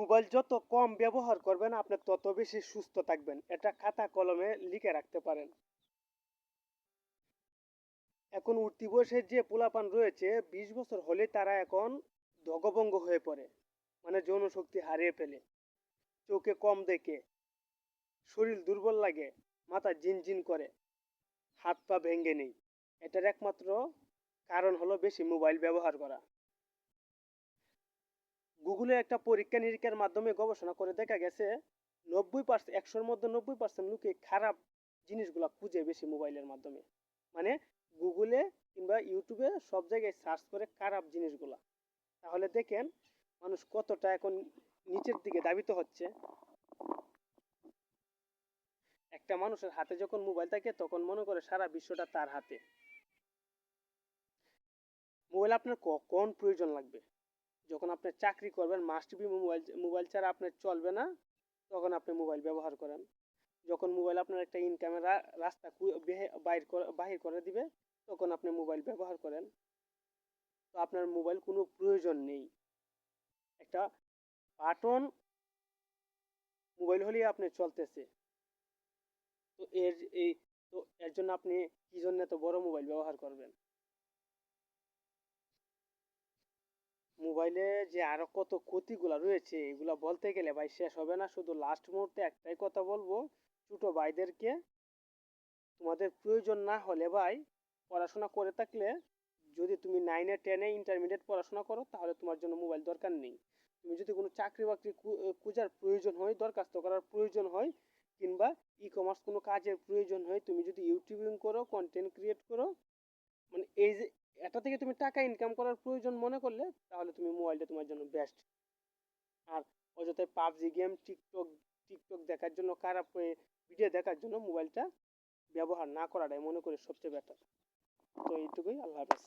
Mobile যত কম ব্যবহার করবেন আপনি তত বেশি সুস্থ থাকবেন, এটা খাতা কলমে লিখে রাখতে পারেন। এখন উঠতি বয়সের যে পোলাপান রয়েছে 20 বছর হলে তারা এখন দগভঙ্গ হয়ে পড়ে, মানে যৌন শক্তি হারিয়ে ফেলে, চোখে কম দেখে, শরীর দুর্বল লাগে, মাথা ঝিনঝিন করে, হাত পা ভেঙে নেই। এটার একমাত্র কারণ হলো বেশি মোবাইল ব্যবহার করা। গুগলে একটা পরীক্ষা নিরীক্ষার মাধ্যমে গবেষণা করে দেখা গেছে 90%, 100-র মধ্যে 90% লোকে খারাপ জিনিসগুলো খুঁজে বেশি মোবাইলের মাধ্যমে। মানে গুগলে কিংবা ইউটিউবে সব জায়গায় সার্চ করে খারাপ জিনিসগুলা। তাহলে দেখেন মানুষ কতটা এখন নিচের দিকে ধাবিত হচ্ছে। একটা মানুষের হাতে যখন মোবাইল থাকে তখন মনে করে সারা বিশ্বটা তার হাতে। মোবাইল আপনার কখন প্রয়োজন লাগবে? যখন আপনি চাকরি করবেন, মাস্ট বি মোবাইল, মোবাইল ছাড়া আপনার চলবে না, তখন আপনি মোবাইল ব্যবহার করেন। যখন মোবাইল আপনার একটা ইনকামের রাস্তা বাহির করে দিবে, তখন আপনি মোবাইল ব্যবহার করেন। তো আপনার মোবাইল কোনো প্রয়োজন নেই। একটা বাটন মোবাইল হলেই আপনি চলতেছে। তো এর জন্য আপনি কি জন্য এত বড় মোবাইল ব্যবহার করবেন? মোবাইলে যে আরো কত ক্ষতিগুলা রয়েছে এগুলা বলতে গেলে ভাই শেষ হবে না। শুধু লাস্ট মুহূর্তে একটাই কথা বলবো ছোট ভাইদেরকে, তোমাদের প্রয়োজন না হলে ভাই, পড়াশোনা করে থাকলে, যদি তুমি 9-এ 10-এ ইন্টারমিডিয়েট পড়াশোনা করো তাহলে তোমার জন্য মোবাইল দরকার নেই। তুমি যদি কোনো চাকরি বাকরি খোঁজার প্রয়োজন হয়, দরখাস্ত করার প্রয়োজন হয়, কিংবা ই কমার্স কোনো কাজের প্রয়োজন হয়, তুমি যদি ইউটিউবিং করো, কন্টেন্ট ক্রিয়েট করো, মানে এই যে এটা থেকে তুমি টাকা ইনকাম করার প্রয়োজন মনে করলে, তাহলে তুমি মোবাইলটা তোমার জন্য বেস্ট। আর অযথায় পাবজি গেম, টিকটক টিকটক দেখার জন্য, খারাপ ভিডিও দেখার জন্য মোবাইলটা ব্যবহার না করাটাই মনে করি সবচেয়ে বেটার। তো এইটুকুই, আল্লাহ হাফেজ।